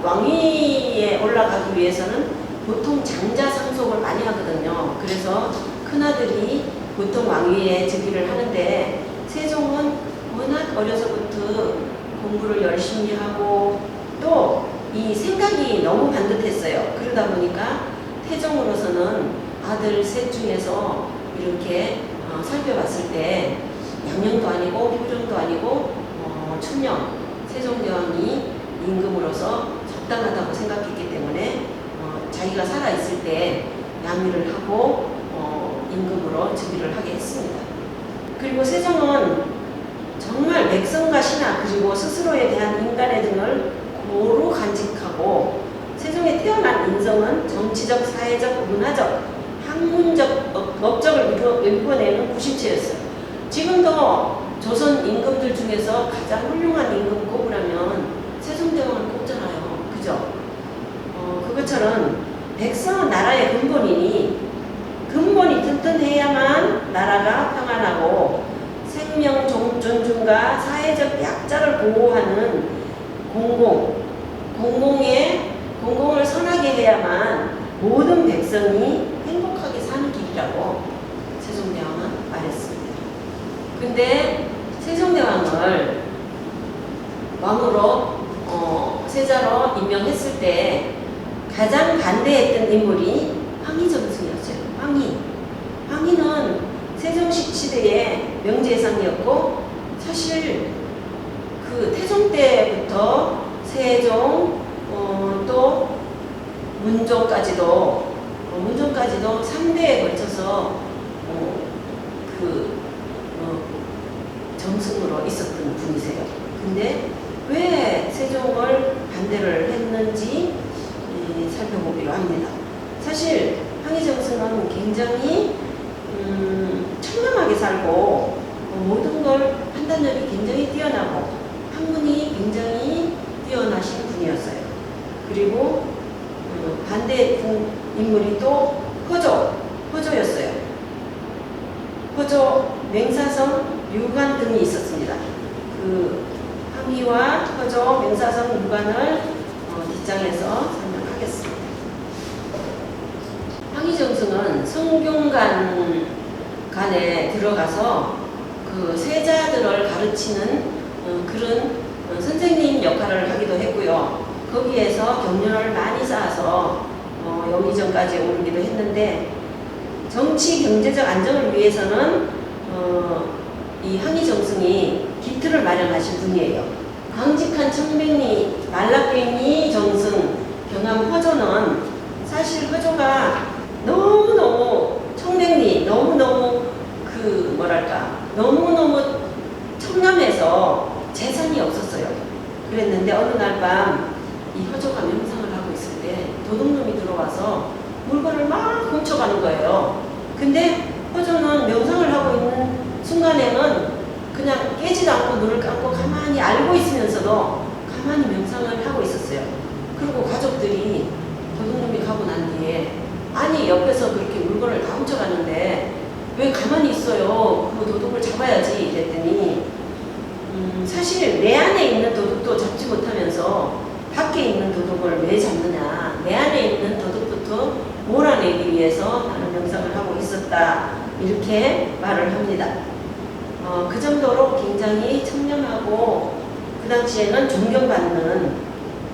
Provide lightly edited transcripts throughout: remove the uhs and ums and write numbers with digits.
왕위에 올라가기 위해서는 보통 장자 상속을 많이 하거든요. 그래서 큰아들이 보통 왕위에 즉위를 하는데 세종은 워낙 어려서부터 공부를 열심히 하고 또 이 생각이 너무 반듯했어요. 그러다 보니까 태종으로서는 아들 셋 중에서 이렇게 살펴봤을 때 양령도 아니고 효령도 아니고 춘령 세종대왕이 임금으로서 적당하다고 생각했기 때문에 자기가 살아있을 때 양위를 하고 임금으로 즉위를 하게 했습니다. 그리고 세종은 정말 백성과 신하 그리고 스스로에 대한 인간의 등을 고루 간직하고 세종의 태어난 인성은 정치적, 사회적, 문화적, 학문적 업적을 이루어내는 구심체였어요. 지금도 조선 임금들 중에서 가장 훌륭한 임금 꼽으라면 세종대왕을 꼽잖아요. 그죠? 그것처럼 백성은 나라의 근본이니 근본이 튼튼해야만 나라가 평안하고 생명 존중과 사회적 약자를 보호하는 공공을 선하게 해야만 모든 백성이 행복하게 사는 길이라고 세종대왕은 말했습니다. 근데 세종대왕을 왕으로 세자로 임명했을 때 가장 반대했던 인물이 황희정승이었어요. 황희는 세종식 시대의 명재상이었고 사실 그 태종 때부터 세종 또 문종까지도 3대에 걸쳐서 정승으로 있었던 분이세요. 근데 왜 세종을 반대를 했는지 살펴보기로 합니다. 사실 황희정승은 굉장히 청렴하게 살고 모든 걸 판단력이 굉장히 뛰어나고 학문이 굉장히 뛰어나신 분이었어요. 그리고 반대했던 인물이 또 허조였어요. 허조, 맹사성, 유관 등이 있었습니다. 그 황희와 허조, 맹사성, 유관을 뒷장에서 설명하겠습니다. 황희정승은 성균관에 들어가서 그 세자들을 가르치는 그런 선생님 역할을 하기도 했고요. 거기에서 경륜을 많이 쌓아서 영의정까지 오르기도 했는데 정치 경제적 안정을 위해서는 이 황희정승이 기틀을 마련하신 분이에요. 강직한 청백리, 말라깽이 정승, 경암 허조는 사실 허조가 너무너무 청백리, 너무너무 너무너무 청렴해서 재산이 없었어요. 그랬는데 어느 날 밤 이 허조가 명상을 하고 있을 때 도둑놈이 들어와서 물건을 막 훔쳐가는 거예요. 근데 허조는 명상을 하고 있는 순간에는 그냥 깨지도 않고 눈을 감고 가만히 알고 있으면서도 가만히 명상을 하고 있었어요. 그리고 가족들이 도둑놈이 가고 난 뒤에 아니 옆에서 그렇게 물건을 다 훔쳐갔는데 왜 가만히 있어요? 그 도둑을 잡아야지 이랬더니 사실 내 안에 있는 도둑도 잡지 못하면서 밖에 있는 도둑을 왜 잡느냐, 내 안에 있는 도둑부터 몰아내기 위해서 나는 명상을 하고 있었다 이렇게 말을 합니다. 그 정도로 굉장히 청렴하고 그 당시에는 존경받는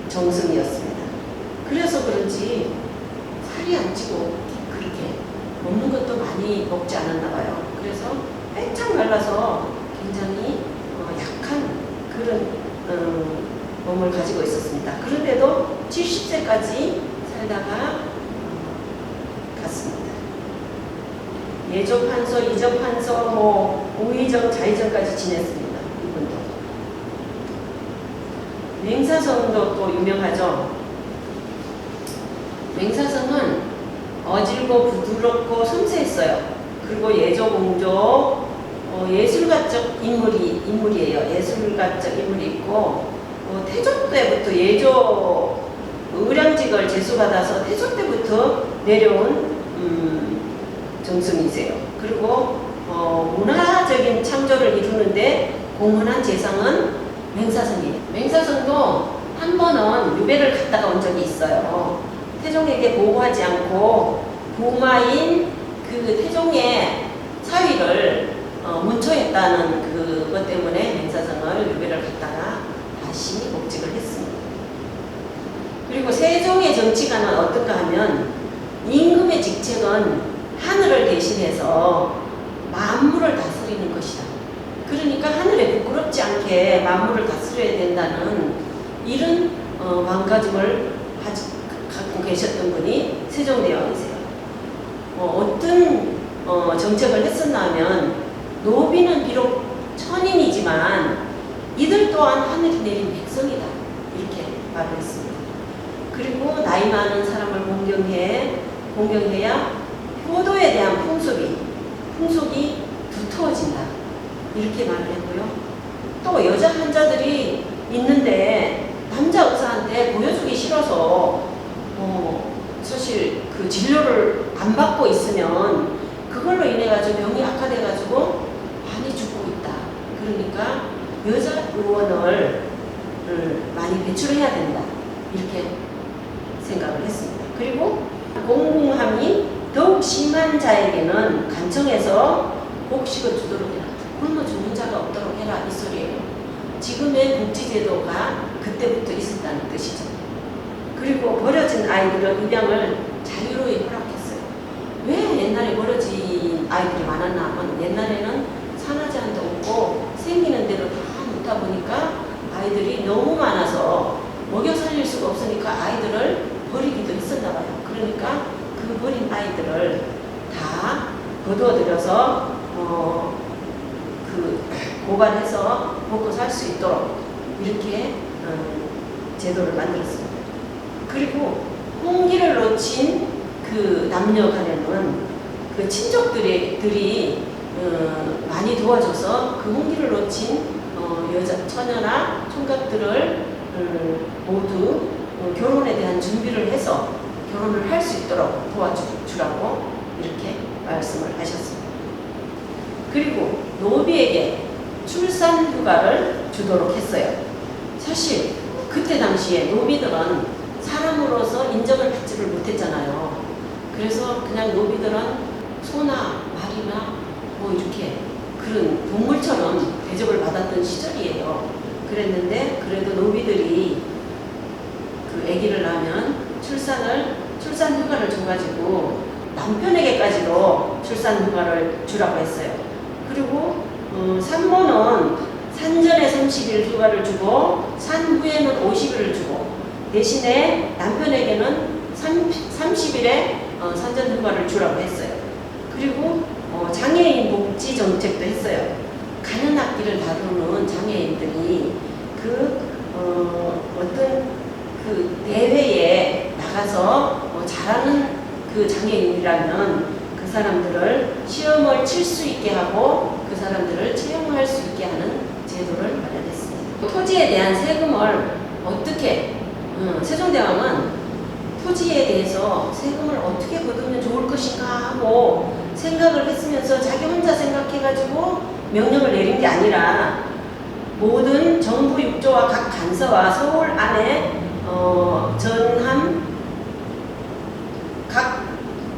정승이었습니다. 그래서 그런지 살이 안 찌고 그렇게 먹는 것도 많이 먹지 않았나 봐요. 그래서 빼짝 말라서 굉장히 약한 그런 몸을 가지고 있었습니다. 그런데도 70세까지 살다가 갔습니다. 예조판서, 이조판서, 우의정, 자의정까지 지냈습니다. 이분도. 맹사성도 또 유명하죠. 맹사성은 어질고 부드럽고 섬세했어요. 그리고 예조공조, 예술가적 인물이에요. 예술가적 인물이 있고 태조 때부터 예조 의량직을 제수받아서 태조 때부터 내려온 정승이세요. 그리고 문화적인 창조를 이루는데 공헌한 재상은 맹사성이에요. 맹사성도 한 번은 유배를 갔다가 온 적이 있어요. 태종에게 보고하지 않고 부마인 그 태종의 사위를 문초했다는 그것 때문에 맹사성을 유배를 갔다가 다시 복직을 했습니다. 그리고 세종의 정치관은 어떤가 하면 임금의 직책은 하늘을 대신해서 만물을 다스리는 것이다. 그러니까 하늘에 부끄럽지 않게 만물을 다스려야 된다는 이런 마음가짐을 갖고 계셨던 분이 세종대왕이세요. 어떤 정책을 했었나 하면 노비는 비록 천인이지만 이들 또한 하늘이 내린 백성이다. 이렇게 말을 했습니다. 그리고 나이 많은 사람을 공경해야 효도에 대한 풍속이 두터워진다. 이렇게 말을 했고요. 또 여자 환자들이 있는데 남자 의사한테 보여주기 싫어서 사실 그 진료를 안 받고 있으면 그걸로 인해 가지고 병이 악화돼 가지고 많이 죽고 있다. 그러니까 여자 의원을 많이 배출해야 된다. 이렇게 생각을 했습니다. 그리고 공공함이 더욱 심한 자에게는 간청해서 곡식을 주도록 해라. 굶어 죽는 자가 없도록 해라. 이 소리예요. 지금의 복지제도가 그때부터 있었다는 뜻이죠. 그리고 버려진 아이들의 입양을 자유로이 허락했어요. 왜 옛날에 버려진 아이들이 많았나 하면 옛날에는 산화제한도 없고 생기는 대로 다 놓다 보니까 아이들이 너무 많아서 먹여 살릴 수가 없으니까 아이들을 버리기도 했었나 봐요. 그러니까 그 버린 아이들을 다 거두어들여서 그 고발해서 먹고 살 수 있도록 이렇게 제도를 만들었습니다. 그리고 홍기를 놓친 그 남녀 간에는 그 친족들이 많이 도와줘서 그 홍기를 놓친 여자 처녀나 총각들을 모두 결혼에 대한 준비를 해서 결혼을 할 수 있도록 도와주라고 이렇게 말씀을 하셨습니다. 그리고 노비에게 출산 휴가를 주도록 했어요. 사실 그때 당시에 노비들은 사람으로서 인정을 받지를 못했잖아요. 그래서 그냥 노비들은 소나 말이나 뭐 이렇게 그런 동물처럼 대접을 받았던 시절이에요. 그랬는데 그래도 노비들이 그 아기를 낳으면 출산 휴가를 줘가지고 남편에게까지도 출산 휴가를 주라고 했어요. 그리고 산모는 산전에 30일 휴가를 주고 산 후에는 50일을 주고 대신에 남편에게는 30일의 산전 휴가를 주라고 했어요. 그리고 장애인 복지 정책도 했어요. 가는 악기를 다루는 장애인들이 어떤 그 대회에 나가서 잘하는 그 장애인이라면 그 사람들을 시험을 칠 수 있게 하고 그 사람들을 채용할 수 있게 하는 제도를 마련했습니다. 토지에 대한 세금을 어떻게 세종대왕은 토지에 대해서 세금을 어떻게 거두면 좋을 것인가 하고 생각을 했으면서 자기 혼자 생각해가지고 명령을 내린 게 아니라 모든 정부 육조와 각 간서와 서울 안에 전함 각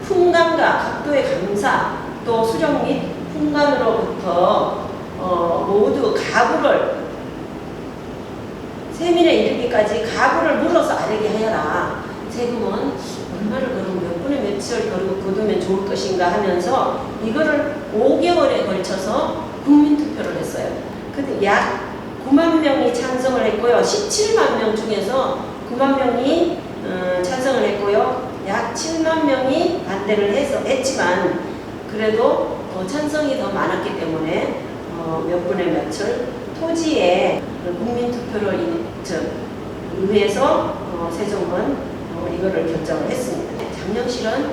품감과 각도의 감사 또 수령 및 품감으로부터 모두 가구를 세민에 이르기까지 가구를 물어서 아뢰게 하여라. 세금은 얼마를 거두면 몇 분의 며칠을 거두면 좋을 것인가 하면서 이거를 5개월에 걸쳐서 국민투표를 했어요. 근데 약 9만 명이 찬성을 했고요. 17만 명 중에서 9만 명이 찬성을 했고요. 약 7만 명이 반대를 했지만 그래도 찬성이 더 많았기 때문에 몇 분의 며칠 토지에 국민투표를 의해서 세종은 이거를 결정을 했습니다. 장영실은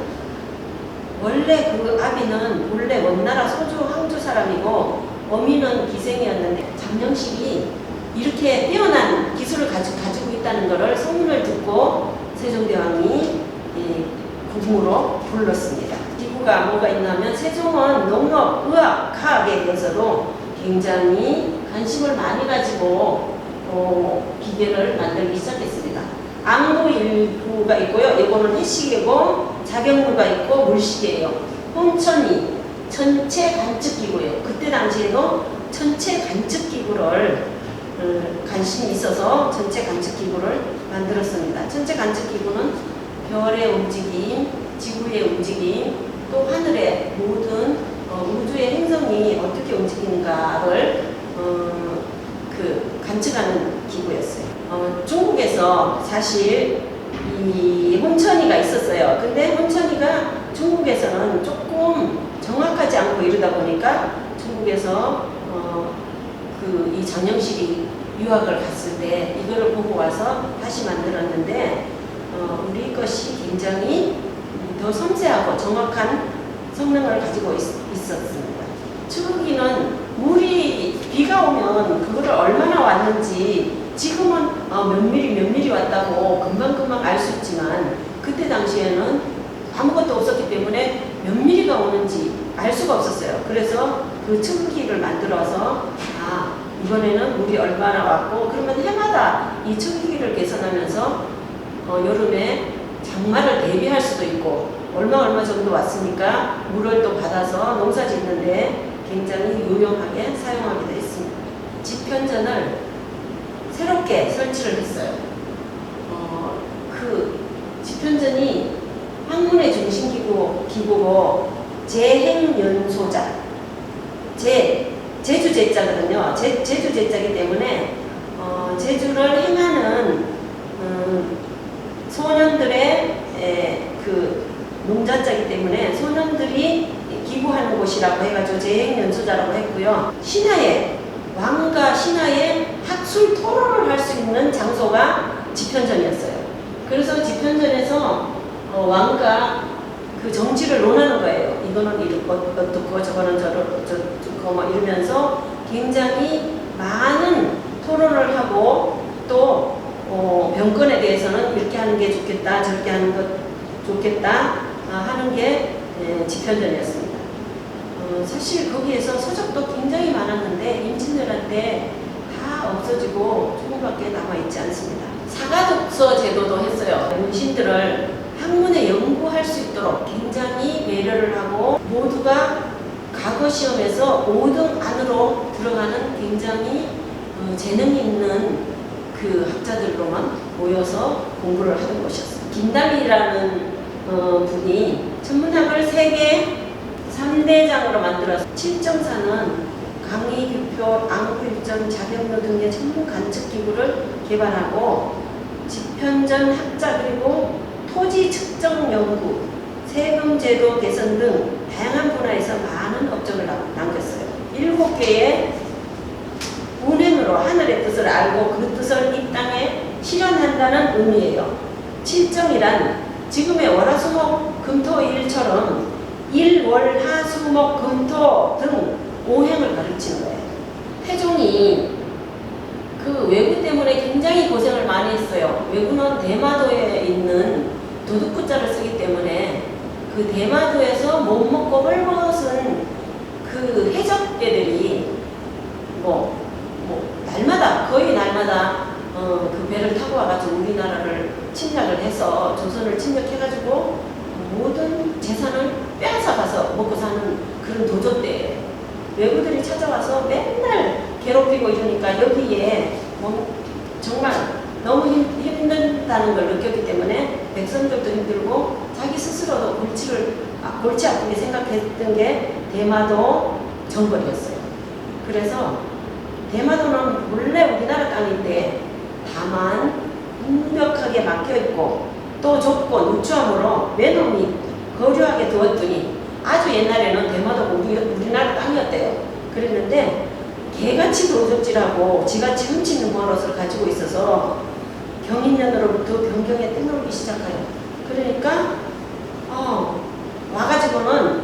원래 그 아비는 본래 원나라 소주 항주 사람이고 어미는 기생이었는데 장영실이 이렇게 뛰어난 기술을 가지고 있다는 것을 소문을 듣고 세종대왕이 국무로 불렀습니다. 기구가 뭐가 있냐면 세종은 농업, 의학, 과학에 대해서도 굉장히 관심을 많이 가지고 기계를 만들기 시작했습니다. 앙부 일부가 있고요. 이거는 해시계고 자격루가 있고 물시계예요. 혼천이 천체 관측기구예요. 그때 당시에도 천체 관측기구를 관심이 있어서 천체 관측기구를 만들었습니다. 천체 관측기구는 별의 움직임, 지구의 움직임, 또 하늘의 모든 우주의 행성이 어떻게 움직이는가를 관측하는 기구였어요. 중국에서 사실 이 혼천이가 있었어요. 근데 혼천이가 중국에서는 조금 정확하지 않고 이러다 보니까 중국에서 이 전영실이 유학을 갔을 때 이거를 보고 와서 다시 만들었는데 우리 것이 굉장히 더 섬세하고 정확한 성능을 가지고 있었습니다. 초기는 물이 비가 오면 그거를 얼마나 왔는지 지금은 몇 미리 왔다고 금방 알 수 있지만 그때 당시에는 아무것도 없었기 때문에 몇 미리가 오는지 알 수가 없었어요. 그래서 그 측기를 만들어서 이번에는 물이 얼마나 왔고 그러면 해마다 이 측기를 개선하면서 여름에 장마를 대비할 수도 있고 얼마 정도 왔으니까 물을 또 받아서 농사 짓는데 굉장히 유용하게 사용하기도 했습니다. 지편전을 새롭게 설치를 했어요. 그 지편전이 학문의 중심기구고 재행연소자 제주 제자거든요. 제주 제자이기 때문에 제주를 행하는 소년들의 농자자이기 때문에 소년들이 기부하는 곳이라고 해가지고 재행연소자라고 했고요. 신하의 왕과 신하의 학술 토론을 할 수 있는 장소가 지편전이었어요. 그래서 지편전에서 왕과 그 정치를 논하는 거예요. 이거는 이렇고 어떻고 저거는 저렇고 뭐 이러면서 굉장히 많은 토론을 하고 또 병권에 대해서는 이렇게 하는 게 좋겠다 저렇게 하는 것 좋겠다 하는 게 지편전이었습니다. 사실 거기에서 서적도 굉장히 많았는데 임진왜란 때 다 없어지고 조금밖에 남아있지 않습니다. 사가독서 제도도 했어요. 문신들을 학문에 연구할 수 있도록 굉장히 배려를 하고 모두가 과거 시험에서 5등 안으로 들어가는 굉장히 재능이 있는 그 학자들로만 모여서 공부를 하는 곳이었어요. 김담이라는 분이 천문학을 세계 3대장으로 만들어서 7.4는 강의, 교표, 앙부 일정, 자격로 등의 천문 관측 기구를 개발하고 지편전 학자 그리고 토지 측정 연구, 세금 제도 개선 등 다양한 분야에서 많은 업적을 남겼어요. 7개의 운행으로 하늘의 뜻을 알고 그 뜻을 이 땅에 실현한다는 의미예요. 칠정이란 지금의 월화수목 금토일처럼 일, 월, 하, 수, 목, 금토 등 5행을 가르치는 거예요. 태종이 그 왜구 때문에 굉장히 고생을 많이 했어요. 왜구는 대마도에 있는 도둑구자를 쓰기 때문에 그 대마도에서 못 먹고 헐벗은 그 해적대들이 거의 날마다 그 배를 타고 와가지고 우리나라를 침략을 해서 조선을 침략해가지고 모든 재산을 빼앗아가서 먹고 사는 그런 도적대예요. 외구들이 찾아와서 맨날 괴롭히고 이러니까 여기에 정말 너무 힘든다는 걸 느꼈기 때문에 백성들도 힘들고 자기 스스로도 골치 아프게 생각했던 게 대마도 정벌이었어요. 그래서 대마도는 원래 우리나라 땅인데 다만 무력하게 막혀있고 또 좁고 누추함으로 외놈이 거류하게 두었더니 아주 옛날에는 대마도가 우리나라 땅이었대요. 그랬는데 개같이 도적질하고 지같이 훔치는 버릇을 가지고 있어서 경인년으로부터 변경에 떼놓기 시작해요. 그러니까 와가지고는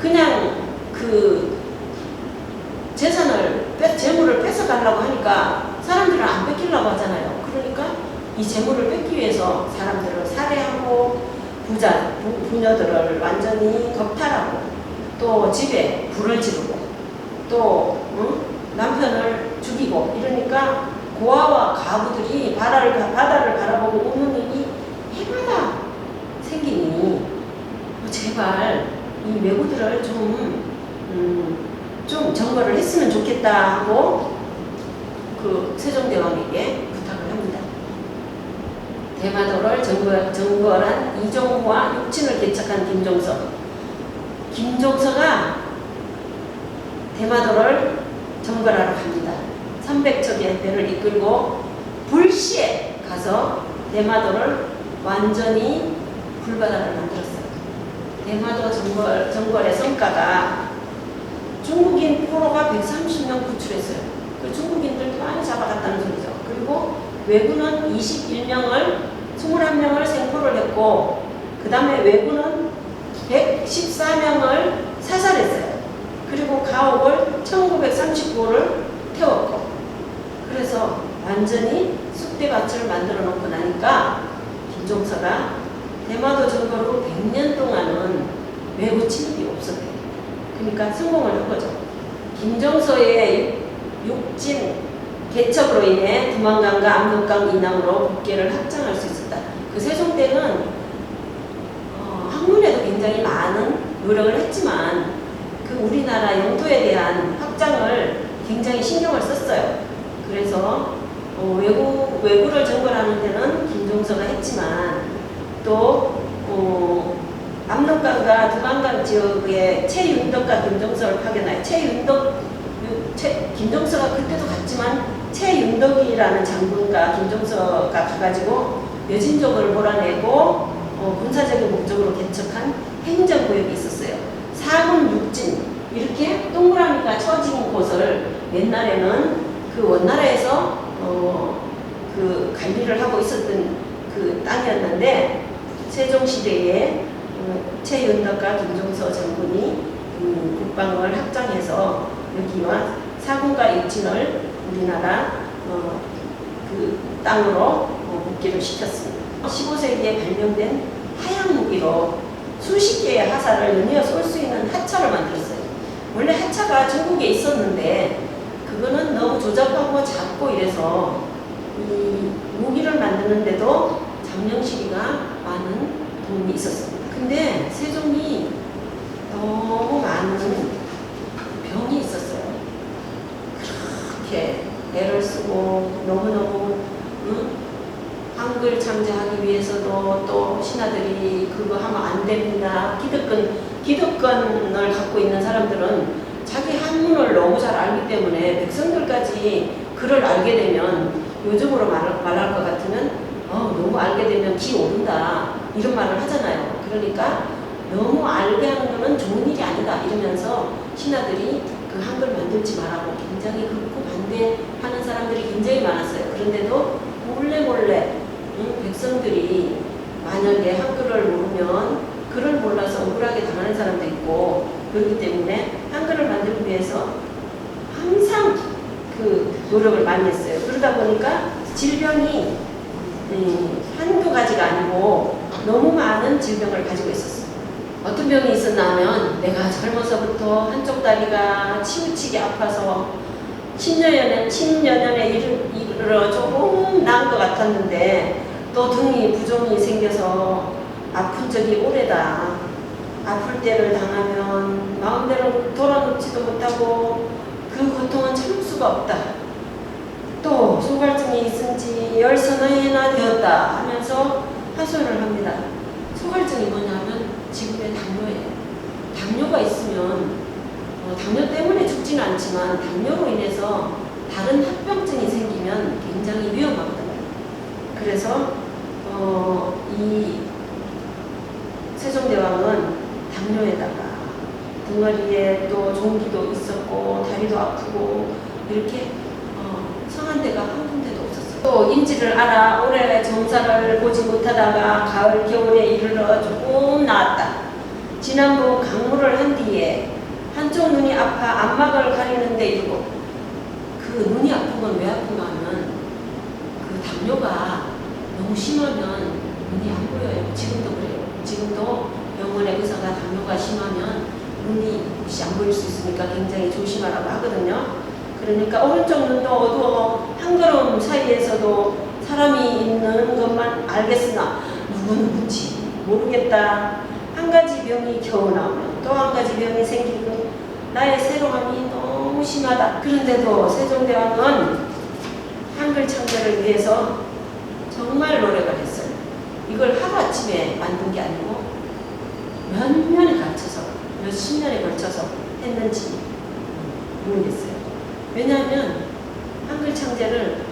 그냥 그 재물을 뺏어가려고 하니까 사람들은 안 뺏기려고 하잖아요. 그러니까 이 재물을 뺏기 위해서 사람들을 살해하고 부녀들을 완전히 겁탈하고 또 집에 불을 지르고 또 남편을 죽이고 이러니까 고아와 가부들이 바다를 바라보고 우는 일이 해마다 생기니 제발 이 왜구들을 좀 점거를 했으면 좋겠다 하고 그 세종대왕에게 부탁을 합니다. 대마도를 정벌한 이종호와 육친을 개척한 김종서. 김종서가 대마도를 정벌하러 갑니다. 300척의 배를 이끌고 불시에 가서 대마도를 완전히 불바다를 만들었어요. 대마도 정벌의 성과가 중국인 포로가 130명 구출했어요. 그 중국인들도 많이 잡아갔다는 소리죠. 그리고 왜구는 21명을 생포를 했고 그 다음에 왜구는 114명을 사살했어요. 그리고 가옥을 1939를 태웠고 그래서 완전히 쑥대밭을 만들어 놓고 나니까 김종서가 대마도 정벌 후 100년 동안은 왜구 침입이 없었대요. 그러니까 성공을 한 거죠. 김종서의 육진 개척으로 인해 두만강과 압록강 이남으로 국계를 확장할 수 있었다. 그 세종 때는 학문에도 굉장히 많은 노력을 했지만 그 우리나라 영토에 대한 확장을 굉장히 신경을 썼어요. 그래서 왜구를 정벌하는 데는 김종서가 했지만 또 압록강과 두만강 지역에 최윤덕과 김종서를 파견하여 김종서가 그때도 갔지만 최윤덕이라는 장군과 김종서가 가가지고 여진족을 몰아내고 군사적인 목적으로 개척한 행정구역이 있었어요. 4군 6진 이렇게 동그라미가 쳐진 곳을 옛날에는 그 원나라에서 그 관리를 하고 있었던 그 땅이었는데 세종시대에 최윤덕과 김종서 장군이 국방을 확장해서 여기와 4군과 6진을 우리나라 그 땅으로 복귀를 시켰습니다. 15세기에 발명된 하양 무기로 수십 개의 하사를 연이어 쏠 수 있는 하차를 만들었어요. 원래 하차가 중국에 있었는데 그거는 너무 조잡하고 작고 이래서 이 무기를 만드는데도 장명실이가 많은 도움이 있었습니다. 근데 세종이 너무 많은 병이 있었어요. 그렇게 애를 쓰고 너무너무 한글 창제하기 위해서도 또 신하들이 그거 하면 안 됩니다. 기득권을 갖고 있는 사람들은 자기 한문을 너무 잘 알기 때문에 백성들까지 글을 알게 되면 요즘으로 말할 것 같으면 너무 알게 되면 기 오른다 이런 말을 하잖아요. 그러니까 너무 알게 하는 것은 좋은 일이 아니다 이러면서 신하들이 그 한글 만들지 말라고 굉장히 극구 반대하는 사람들이 굉장히 많았어요. 그런데도 몰래 백성들이 만약에 한글을 모르면 글을 몰라서 억울하게 당하는 사람도 있고 그렇기 때문에 한글을 만들기 위해서 항상 그 노력을 많이 했어요. 그러다 보니까 질병이 한두 가지가 아니고 너무 많은 질병을 가지고 있었어요. 어떤 병이 있었나 하면 내가 젊어서부터 한쪽 다리가 치우치게 아파서 10여 년에 이르러 조금 나은 것 같았는데 또 등이 부종이 생겨서 아픈 적이 오래다. 아플 때를 당하면 마음대로 돌아놓지도 못하고 그 고통은 참을 수가 없다. 또 소갈증이 있은 지 10서너해나 되었다 하면서 하소연을 합니다. 소갈증이 뭐냐면 지금의 당뇨예요. 당뇨가 있으면 당뇨 때문에 죽지는 않지만 당뇨로 인해서 다른 합병증이 생기면 굉장히 위험합니다. 그래서 이 세종대왕은 당뇨에다가 등허리에 또 종기도 있었고 다리도 아프고 이렇게 성한 데가 한 군데도 없었어요. 또 인지를 알아 오래 정사를 보지 못하다가 가을 겨울에 이르러 조금 나았다. 지난번 강물을 한 뒤에 한쪽 눈이 아파 안막을 가리는 데 이르고 그 눈이 아픈 건 왜 아픈가 하면 그 당뇨가 너무 심하면 눈이 안 보여요. 지금도 그래요. 지금도 병원의 의사가 당뇨가 심하면 눈이 혹시 안 보일 수 있으니까 굉장히 조심하라고 하거든요. 그러니까 오른쪽 눈도 어두워 한 걸음 사이에서도 사람이 있는 것만 알겠으나 누구누군지 모르겠다. 한 가지 병이 겨우 나오면 또 한 가지 병이 생기고 나의 새로움이 너무 심하다. 그런데도 세종대왕은 한글 창제를 위해서 정말 노력을 했어요. 이걸 하루아침에 만든 게 아니고 몇 년에 걸쳐서, 몇십 년에 걸쳐서 했는지 모르겠어요. 왜냐하면 한글 창제를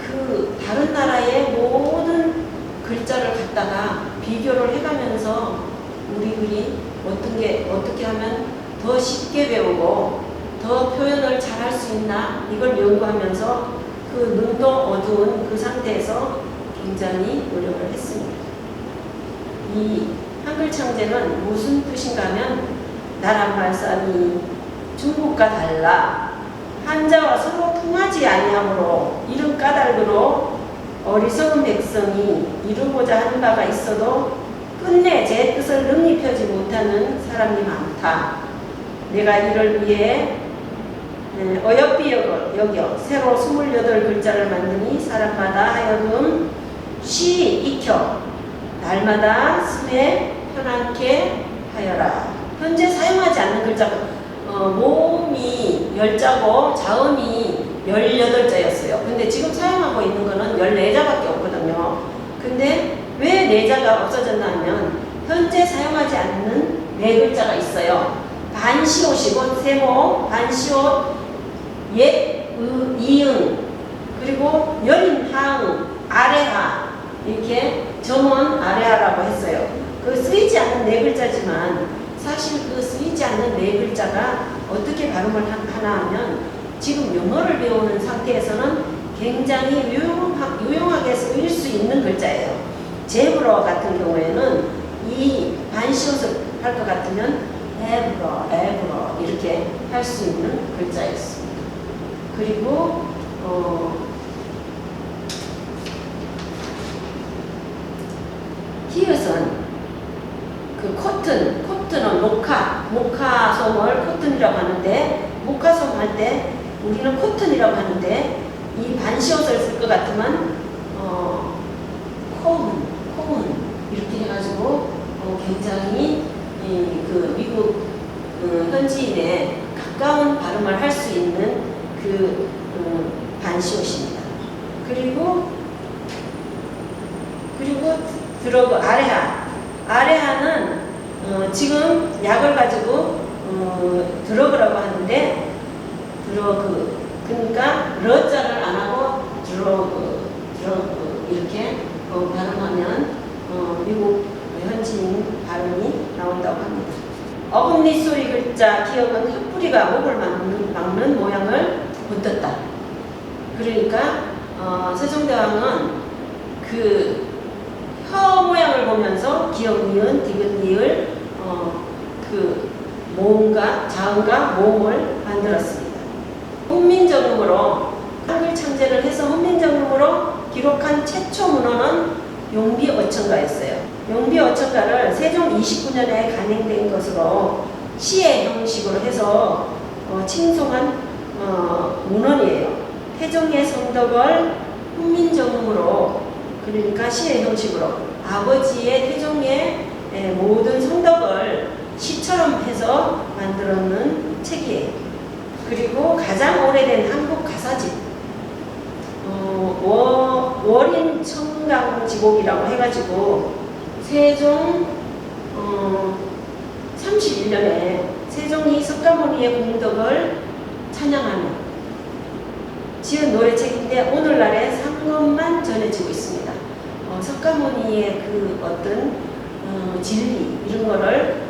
그 다른 나라의 모든 글자를 갖다가 비교를 해가면서 우리 어떻게 하면 더 쉽게 배우고 더 표현을 잘 할 수 있나 이걸 연구하면서 그 눈도 어두운 그 상태에서 굉장히 노력을 했습니다. 이 한글 창제는 무슨 뜻인가 하면 나라 말씀이 중국과 달라 한자와 서로 통하지 아니하므로 이런 까닭으로 어리석은 백성이 이루고자 하는 바가 있어도 끝내 제 뜻을 능히 펴지 못하는 사람이 많다. 내가 이를 위해 어여삐 여겨 새로 28글자를 만드니 사람마다 하여금 쉬 익혀 날마다 쓰에 편안케 하여라. 현재 사용하지 않는 글자가 모음이 10자고 자음이 18자였어요. 근데 지금 사용하고 있는 거는 14자밖에 없거든요. 근데 왜 4자가 없어졌나 하면 현재 사용하지 않는 4글자가 있어요. 반시옷이고 세모, 반시옷, 옛, 이응, 그리고 여린, 하응, 아래하 이렇게 점원 아래하라고 했어요. 그 쓰이지 않는 4글자지만 사실 그 쓰이지 않는 4글자가 어떻게 발음을 하나 하면 지금 영어를 배우는 상태에서는 굉장히 유용하게 쓰일 수 있는 글자예요. 제브러 같은 경우에는 이 반시옷을 할 것 같으면 에브러 이렇게 할 수 있는 글자였습니다. 그리고 히읗은 그 코튼은 모카솜을 코튼이라고 하는데 모카솜 할 때 우리는 코튼이라고 하는데 이 반시옷을 쓸 것 같으면 코운 이렇게 해가지고 굉장히 그 미국 현지인의 가까운 발음을 할 수 있는 그 반시옷입니다. 그리고 드러그 아레하는 지금 약을 가지고 드러그라고 하는데 그러니까 러자를 안 하고 드러그 이렇게 발음하면 미국 현지인 발음이 나온다고 합니다. 어금니 소리 글자 기억은 흙뿌리가 목을 막는 모양을 본떴다. 그러니까 세종대왕은 그 혀 모양을 보면서 기억, 니은, 디귿, 니을 그 모음과 자음과 모음을 만들었습니다. 훈민정음으로 한글 창제를 해서 훈민정음으로 기록한 최초 문헌은 용비어천가였어요. 용비어천가를 세종 29년에 간행된 것으로 시의 형식으로 해서 칭송한 문헌이에요. 태종의 성덕을 훈민정음으로 그러니까 시의 형식으로 아버지의 태종의 모든 성덕을 시처럼 해서 만들었는 책이에요. 그리고 가장 오래된 한국 가사집 월인 청강지곡이라고 해가지고 세종 31년에 세종이 석가모니의 공덕을 찬양하며 지은 노래책인데 오늘날에 상금만 전해지고 있습니다. 석가모니의 그 어떤 진리 이런 거를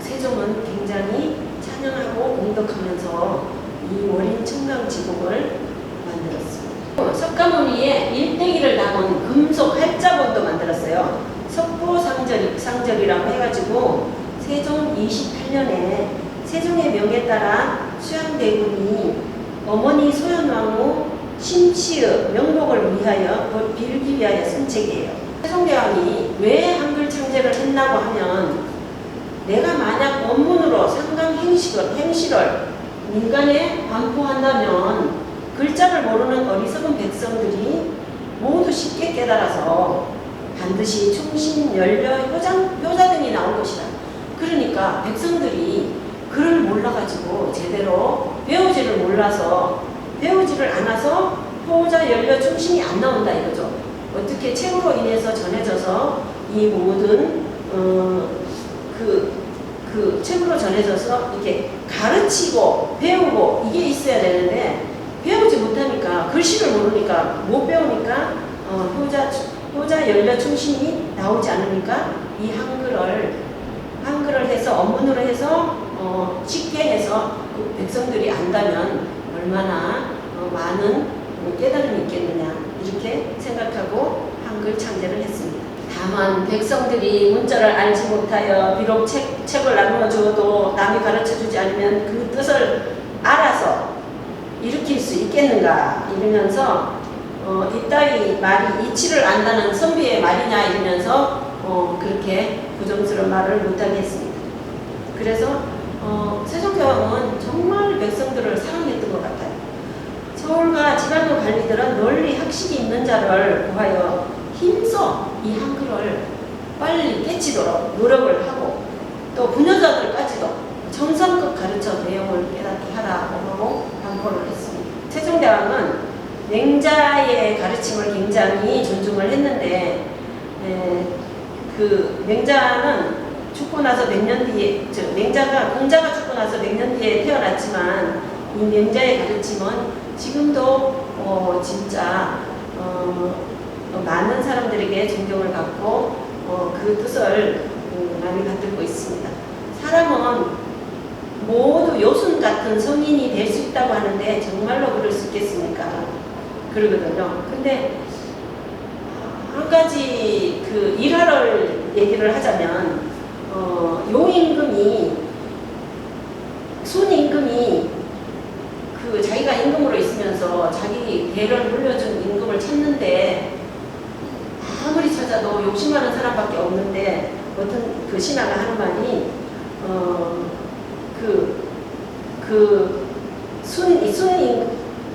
세종은 굉장히 찬양하고 공덕하면서 이 월인 청강지곡을 만들었습니다. 석가모니의 일대기를 담은 금속 할자본도 만들었어요. 석보상절이라고 해가지고 세종 28년에 세종의 명에 따라 수양대군이 어머니 소현왕후 심치의 명복을 위하여 빌기 위하여 쓴 책이에요. 세종대왕이 왜 한글 창제를 했나고 하면 내가 만약 원문으로 상강 행실을 민간에 반포한다면 글자를 모르는 어리석은 백성 백성들이 모두 쉽게 깨달아서 반드시 충신, 연려, 효자 등이 나올 것이다. 그러니까 백성들이 글을 몰라가지고 제대로 배우지를 몰라서 배우지를 않아서 효자, 연려, 충신이 안 나온다 이거죠. 어떻게 책으로 인해서 전해져서 이 모든 그 책으로 전해져서 이렇게 가르치고 배우고 이게 있어야 되는데 배우지 못하니까 글씨를 모르니까 못 배우니까 효자, 연려, 충신이 나오지 않으니까 이 한글을 해서 언문으로 해서 쉽게 해서 그 백성들이 안다면 얼마나 많은 깨달음이 있겠느냐 이렇게 생각하고 한글 창제를 했습니다. 다만 백성들이 문자를 알지 못하여 비록 책을 나누어 주어도 남이 가르쳐 주지 않으면 그 뜻을 알아서 일으킬 수 있겠는가 이러면서 이따위 말이 이치를 안다는 선비의 말이냐 이러면서 그렇게 부정스러운 말을 못하게 했습니다. 그래서 세종대왕은 정말 백성들을 사랑했던 것 같아요. 서울과 지방의 관리들은 널리 학식이 있는 자를 구하여 힘써 이 한글을 빨리 깨치도록 노력을 하고 또 부녀자들까지도 정성껏 가르쳐 내용을 깨닫게 하라고 하고 당부를 했습니다. 세종대왕은 맹자의 가르침을 굉장히 존중을 했는데 그 맹자는 죽고 나서 몇 년 뒤에 공자가 죽고 나서 몇 년 뒤에 태어났지만 이 맹자의 가르침은 지금도 진짜 많은 사람들에게 존경을 받고 그 뜻을 많이 받들고 있습니다. 사람은 모두 요순 같은 성인이 될 수 있다고 하는데 정말로 그럴 수 있겠습니까? 그러거든요. 근데 한 가지 그 일화를 얘기를 하자면 용임금이 순임금이 그 자기가 임금으로 있으면서 자기 배를 물려준 임금을 찾는데 아무리 찾아도 욕심하는 사람밖에 없는데 어떤 그 신하가 하는 말이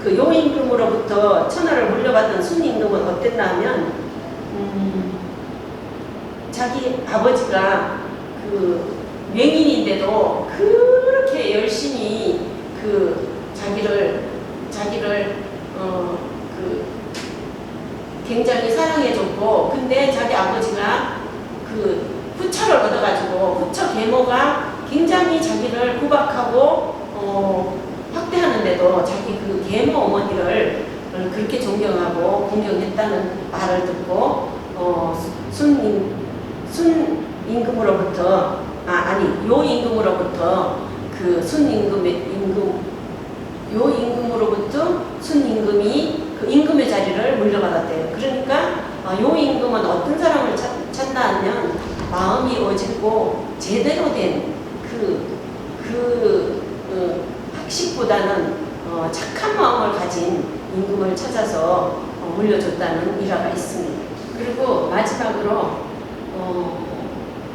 그 용임금으로부터 천하를 물려받은 순임금은 어땠나 하면 자기 아버지가 그 맹인인데도 그렇게 열심히 그 자기를 굉장히 사랑해줬고 근데 자기 아버지가 그 후처를 얻어가지고 후처 계모가 굉장히 자기를 구박하고 학대하는데도 자기 그 계모 어머니를 그렇게 존경하고 공경했다는 말을 듣고 요임금으로부터 그 요임금으로부터 순임금이 그 임금의 자리를 물려받았대요. 그러니까 요임금은 어떤 사람을 찾나 하면 마음이 어질고 제대로 된 학식보다는 착한 마음을 가진 임금을 찾아서 물려줬다는 일화가 있습니다. 그리고 마지막으로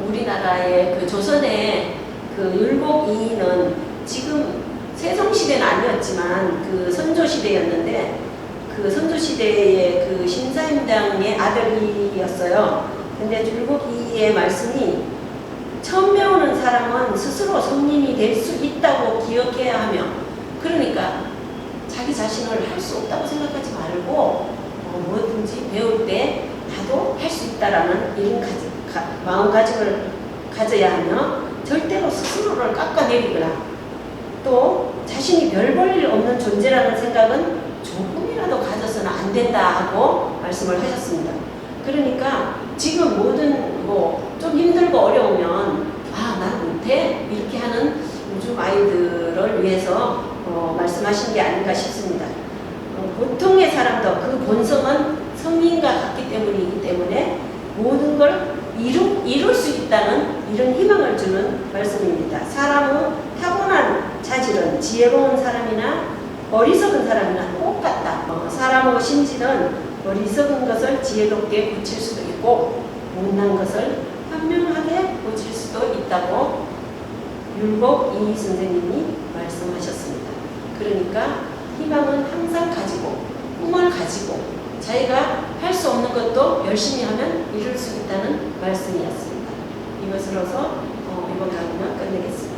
우리나라의 그 조선의 그 율곡이인은 지금 세종시대는 아니었지만 그 선조시대였는데 그 선조시대의 그 신사임당의 아들이었어요. 근데 율곡이의 말씀이 처음 배우는 사람은 스스로 성인이 될 수 있다고 기억해야 하며 그러니까 자기 자신을 할 수 없다고 생각하지 말고 뭐든지 배울 때 나도 할 수 있다라는 이런 마음가짐을 가져야 하며 절대로 스스로를 깎아내리거나 또 자신이 별 볼 일 없는 존재라는 생각은 조금이라도 가져서는 안 된다 하고 말씀을 하셨습니다. 그러니까 지금 모든 좀 힘들고 어려우면 나는 못해 이렇게 하는 요즘 아이들을 위해서 말씀하신 게 아닌가 싶습니다. 보통의 사람도 그 본성은 성인과 같기 때문이기 때문에 모든 걸 이룰 수 있다는 이런 희망을 주는 말씀입니다. 사람의 타고난 자질은 지혜로운 사람이나 어리석은 사람이나 똑같다. 사람의 심지는 어리석은 것을 지혜롭게 고칠 수도 있고 못난 것을 현명하게 고칠 수도 있다고 율곡 이희 선생님이 말씀하셨습니다. 그러니까 희망은 항상 가지고 꿈을 가지고 자기가 할 수 없는 것도 열심히 하면 이룰 수 있다는 말씀이었습니다. 이것으로서 이번 강의는 끝내겠습니다.